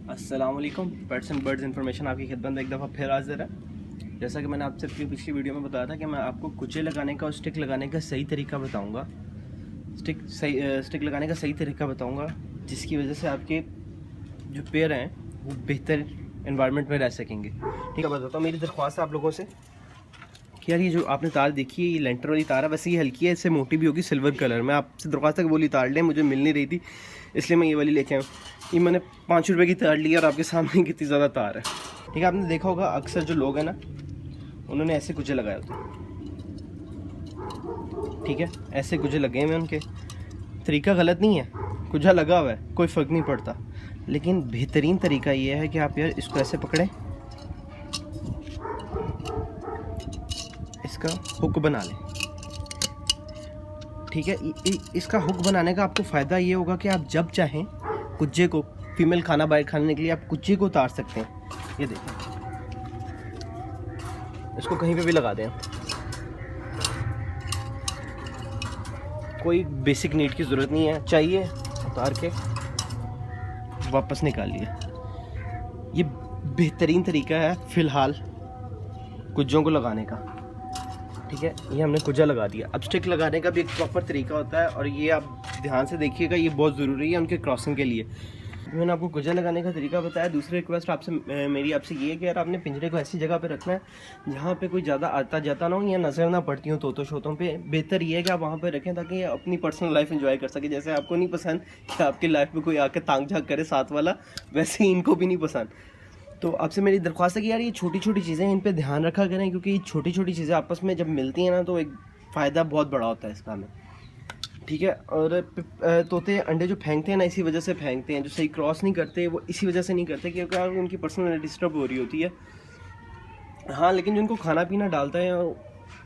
अस्सलामुअलैकुम। Pets and birds information आपकी खिदमत में एक दफ़ा फिर हाजिर है। जैसा कि मैंने आपसे पिछली वीडियो में बताया था कि मैं आपको कुचे लगाने का और स्टिक लगाने का सही तरीका बताऊंगा। स्टिक लगाने का सही तरीका बताऊंगा जिसकी वजह से आपके जो पेयर हैं वो बेहतर इन्वायरमेंट में रह सकेंगे। ठीक है, बताता हूँ। मेरी दरख्वास्त है आप लोगों से कि यार ये जो आपने तार देखी है, ये लेंटर वाली तार है, वैसे ये हल्की है, इससे मोटी भी होगी सिल्वर कलर में। आपसे दरख्वास्त है कि बोली तार लें, मुझे मिल नहीं रही थी इसलिए मैं ये वाली लेके आऊँ। ये मैंने 5 रुपये की तार ली और आपके सामने कितनी ज़्यादा तार है। ठीक है, आपने देखा होगा अक्सर जो लोग हैं ना, उन्होंने ऐसे कुचे लगाए होते हैं। ठीक है, ऐसे कुचे लगे हुए उनके, तरीका गलत नहीं है, कुचा लगा हुआ है, कोई फ़र्क नहीं पड़ता। लेकिन बेहतरीन तरीका ये है कि आप यार इसको ऐसे पकड़ें, इसका हुक बना लें। ठीक है, इसका हुक बनाने का आपको फ़ायदा ये होगा कि आप जब चाहें कुज्जे को, फीमेल खाना बाहर खाने के लिए आप कुज्जे को उतार सकते हैं। ये देखें, इसको कहीं पे भी लगा दें, कोई बेसिक नीड की ज़रूरत नहीं है, चाहिए उतार के वापस निकालिए। ये बेहतरीन तरीका है फ़िलहाल कुज्जों को लगाने का। ठीक है, ये हमने कुजा लगा दिया। अब स्टिक लगाने का भी एक प्रॉपर तरीका होता है और ये आप ध्यान से देखिएगा, ये बहुत ज़रूरी है उनके क्रॉसिंग के लिए। मैंने आपको कुजा लगाने का तरीका बताया। दूसरी रिक्वेस्ट मेरी आपसे ये है कि यार आपने पिंजरे को ऐसी जगह पे रखना है जहाँ पे कोई ज़्यादा आता जाता ना हो या नज़र ना पड़ती हो तोतों शोतों पे। बेहतर ये है कि आप वहाँ पे रखें ताकि अपनी पर्सनल लाइफ एंजॉय कर सके। जैसे आपको नहीं पसंद कि आपकी लाइफ में कोई आके तांग झाँक करे साथ वाला, वैसे ही इनको भी नहीं पसंद। तो आपसे मेरी दरख्वास्त है कि यार ये छोटी छोटी चीज़ें, इन पे ध्यान रखा करें, क्योंकि ये छोटी छोटी चीज़ें आपस में जब मिलती हैं ना तो एक फ़ायदा बहुत बड़ा होता है इसका हमें। ठीक है, और तोते अंडे जो फेंकते हैं ना, इसी वजह से फेंकते हैं। जो सही क्रॉस नहीं करते वो इसी वजह से नहीं करते क्योंकि उनकी पर्सनल डिस्टर्ब हो रही होती है। हाँ, लेकिन जो उनको खाना पीना डालता है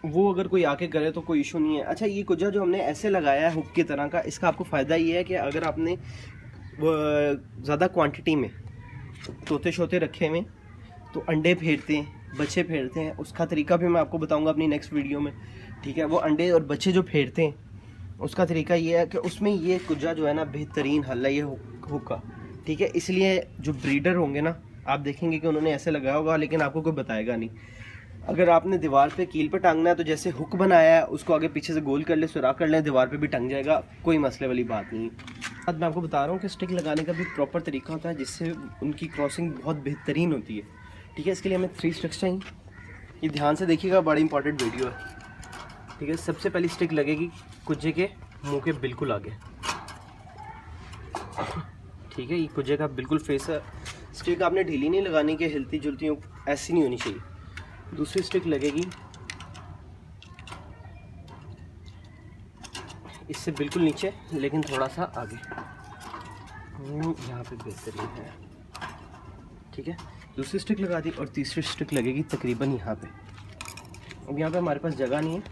वो अगर कोई आके करे तो कोई इशू नहीं है। अच्छा, ये कुजा जो हमने ऐसे लगाया है हुक की तरह का, इसका आपको फ़ायदा ये है कि अगर आपने ज़्यादा क्वान्टिटी में तोते शोते रखे हुए तो अंडे फेरते हैं, बच्चे फेरते हैं, उसका तरीका भी मैं आपको बताऊंगा अपनी नेक्स्ट वीडियो में। ठीक है, वो अंडे और बच्चे जो फेरते हैं उसका तरीका ये है कि उसमें ये कुजा जो है ना बेहतरीन हल है ये हुक का। ठीक है, इसलिए जो ब्रीडर होंगे ना, आप देखेंगे कि उन्होंने ऐसे लगाया होगा लेकिन आपको कोई बताएगा नहीं। अगर आपने दीवार पे कील पे टांगना है तो जैसे हुक बनाया है उसको आगे पीछे से गोल कर ले, सुराख कर लें, दीवार पे भी टंग जाएगा, कोई मसले वाली बात नहीं। अब मैं आपको बता रहा हूँ कि स्टिक लगाने का भी प्रॉपर तरीका होता है जिससे उनकी क्रॉसिंग बहुत बेहतरीन होती है। ठीक है, इसके लिए हमें 3 स्टिक्स चाहिए। ये ध्यान से देखिएगा, बड़ी इंपॉर्टेंट वीडियो है। ठीक है, सबसे पहली स्टिक लगेगी कुज्जे के मुंह के बिल्कुल आगे। ठीक है, ये कुज्जे का बिल्कुल फेस है। स्टिक आपने ढीली नहीं लगानी कि हिलती जुलती ऐसी नहीं होनी चाहिए। दूसरी स्टिक लगेगी इससे बिल्कुल नीचे लेकिन थोड़ा सा आगे, यहाँ पे बेहतरीन है। ठीक है, दूसरी स्टिक लगा दी और तीसरी स्टिक लगेगी तकरीबन यहाँ पे। अब यहाँ पे हमारे पास जगह नहीं है,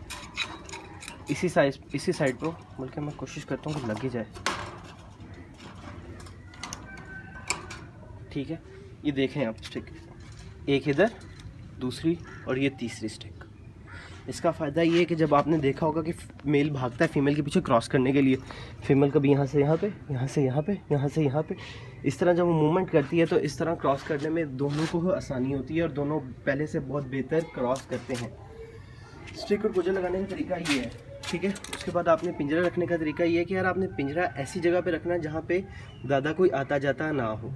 इसी साइड पर, बल्कि मैं कोशिश करता हूँ कि लग ही जाए। ठीक है, ये देखें आप स्टिक, एक इधर, दूसरी और ये तीसरी स्टिक। इसका फ़ायदा ये है कि जब आपने देखा होगा कि मेल भागता है फीमेल के पीछे क्रॉस करने के लिए, फीमेल कभी यहाँ से यहाँ पे, यहाँ से यहाँ पे, यहाँ से यहाँ पे, इस तरह जब वो मूवमेंट करती है तो इस तरह क्रॉस करने में दोनों को आसानी होती है और दोनों पहले से बहुत बेहतर क्रॉस करते हैं। स्टिक और कुजा लगाने का तरीका ये है। ठीक है, उसके बाद आपने पिंजरा रखने का तरीका ये है कि यार आपने पिंजरा ऐसी जगह पे रखना है जहाँ पे ज़्यादा कोई आता जाता ना हो,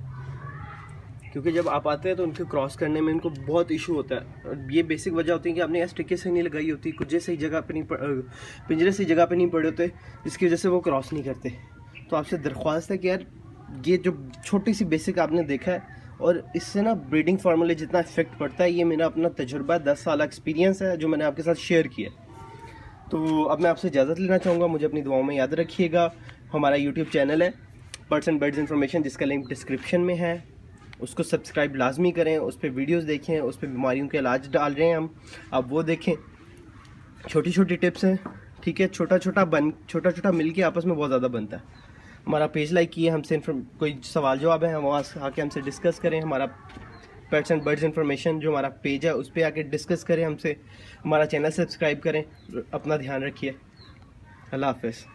क्योंकि जब आप आते हैं तो उनको क्रॉस करने में इनको बहुत इशू होता है। और ये बेसिक वजह होती है कि आपने यार स्टिक सही नहीं लगाई होती, कुज्जे सही जगह पे नहीं, पिंजरे सही जगह पे नहीं पड़े होते, जिसकी वजह से वो क्रॉस नहीं करते। तो आपसे दरख्वास्त है कि यार ये जो छोटी सी बेसिक आपने देखा है, और इससे ना ब्रीडिंग फार्मूले जितना इफेक्ट पड़ता है, ये मेरा अपना तजुर्बा 10 साल एक्सपीरियंस है जो मैंने आपके साथ शेयर किया। तो अब मैं आपसे इजाज़त लेना चाहूँगा, मुझे अपनी दुआओं में याद रखिएगा। हमारा यूट्यूब चैनल है पेट्स एंड बर्ड्स इन्फॉर्मेशन, जिसका लिंक डिस्क्रिप्शन में है, उसको सब्सक्राइब लाजमी करें, उस पर वीडियोज़ देखें, उस पर बीमारियों के इलाज डाल रहे हैं हम, आप वो देखें। छोटी छोटी टिप्स हैं। ठीक है, छोटा छोटा मिल के आपस में बहुत ज़्यादा बनता है। हमारा पेज लाइक किए, हमसे कोई सवाल जवाब है वहाँ आके हमसे डिस्कस करें। हमारा पेट्स एंड बर्ड्स इन्फॉर्मेशन जो हमारा पेज है उस पर आके डिस्कस करें हमसे। हमारा चैनल सब्सक्राइब करें। अपना ध्यान रखिए। अल्लाह हाफ़िज़।